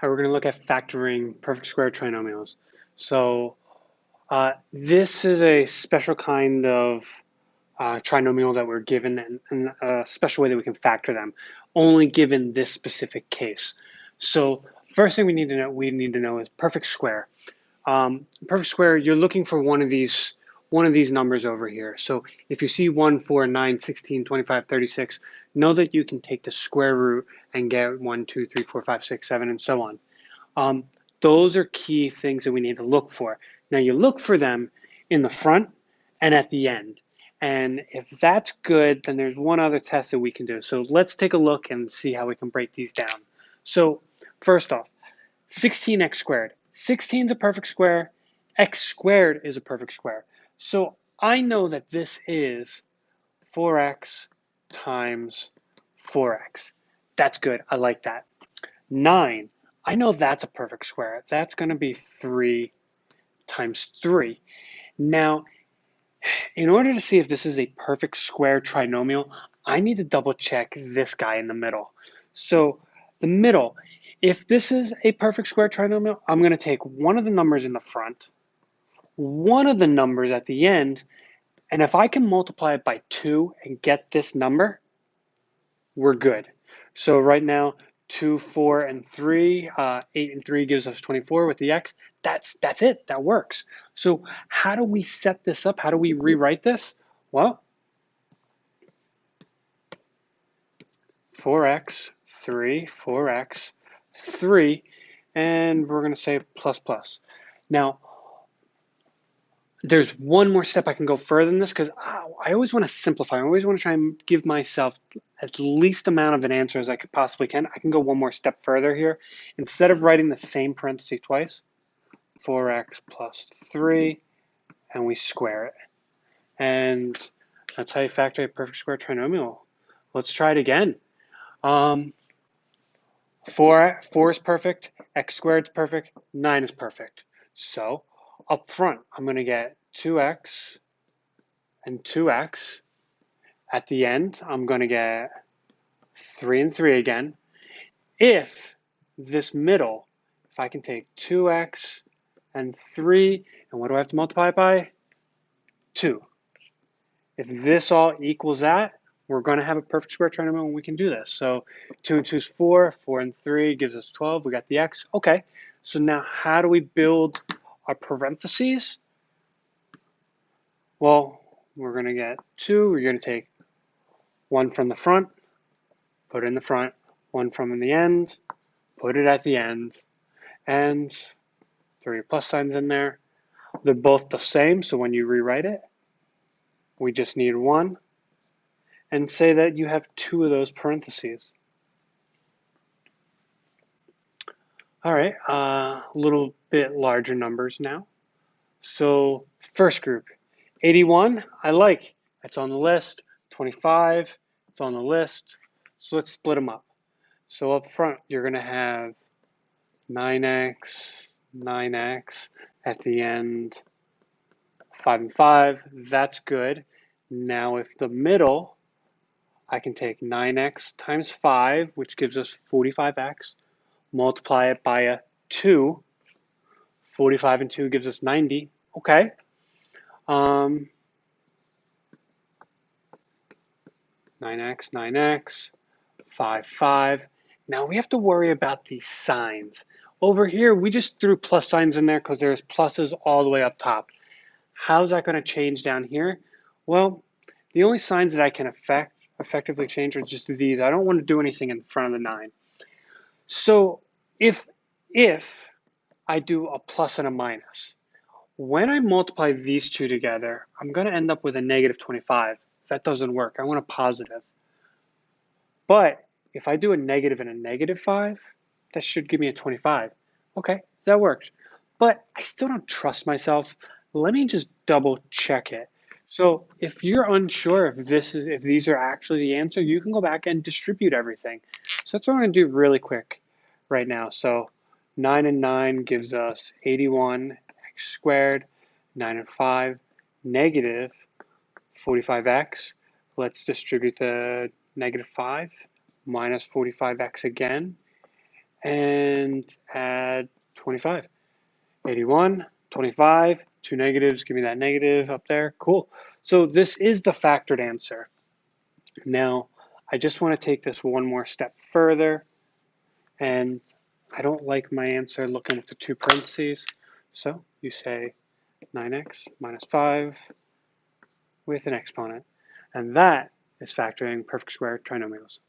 Hi, we're going to look at factoring perfect square trinomials. So this is a special kind of trinomial that we're given and a special way that we can factor them, only given this specific case. So first thing we need to know is perfect square. Perfect square, you're looking for one of these numbers over here. So if you see 1, 4, 9, 16, 25, 36, know that you can take the square root and get 1, 2, 3, 4, 5, 6, 7, and so on. Um, those are key things that we need to look for. Now you look for them in the front and at the end. And if that's good, then there's one other test that we can do. So let's take a look and see how we can break these down. So first off, 16x squared. 16 is a perfect square. X squared is a perfect square. So I know that this is 4x times 4x. That's good. I like that. 9. I know that's a perfect square. That's going to be 3 times 3. Now, in order to see if this is a perfect square trinomial, I need to double check this guy in the middle. So the middle, if this is a perfect square trinomial, I'm going to take one of the numbers in the front, one of the numbers at the end, and if I can multiply it by 2 and get this number, we're good. So right now, 2, 4, and 3, 8 and 3 gives us 24 with the x. That's it. That works. So how do we set this up? How do we rewrite this? Well, 4x, 3, 4x, 3, and we're going to say plus plus. Now, there's one more step I can go further than this because I always want to simplify. I always want to try and give myself at least amount of an answer as I could possibly can. I can go one more step further here. Instead of writing the same parenthesis twice, 4x plus 3, and we square it. And that's how you factor a perfect square trinomial. Let's try it again. 4 is perfect, x squared is perfect, 9 is perfect. So up front, I'm going to get 2x and 2x. At the end, I'm going to get 3 and 3 again. If this middle, if I can take 2x and 3, and what do I have to multiply it by? 2. If this all equals that, we're going to have a perfect square trinomial and we can do this. So 2 and 2 is 4, 4 and 3 gives us 12. We got the x. Okay, so now how do we build our parentheses? Well, we're going to get 2. We're going to take 1 from the front, put it in the front, 1 from the end, put it at the end, and throw your plus signs in there. They're both the same, so when you rewrite it, we just need 1, and say that you have 2 of those parentheses. All right, a little bit larger numbers now. So first group, 81, I like. It's on the list. 25, it's on the list. So let's split them up. So up front, you're going to have 9x, 9x. At the end, 5 and 5. That's good. Now if the middle, I can take 9x times 5, which gives us 45x. Multiply it by a 2. 45 and 2 gives us 90. Okay. 9x, 9x, 5, 5. Now we have to worry about these signs. Over here, we just threw plus signs in there because there's pluses all the way up top. How's that going to change down here? Well, the only signs that I can effectively change are just these. I don't want to do anything in front of the 9. So if I do a plus and a minus, when I multiply these two together, I'm going to end up with a negative 25. That doesn't work. I want a positive. But if I do a negative and a negative 5, that should give me a 25. Okay, that worked. But I still don't trust myself. Let me just double check it. So if you're unsure if these are actually the answer, you can go back and distribute everything. So that's what I'm going to do really quick right now. So 9 and 9 gives us 81 x squared, 9 and 5, negative 45x. Let's distribute the negative 5 minus 45x again. And and add 25. 81, 25, two negatives, give me that negative up there. Cool. So this is the factored answer. Now, I just want to take this one more step further, and I don't like my answer looking with the two parentheses. So you say 9x minus 5 with an exponent. And that is factoring perfect square trinomials.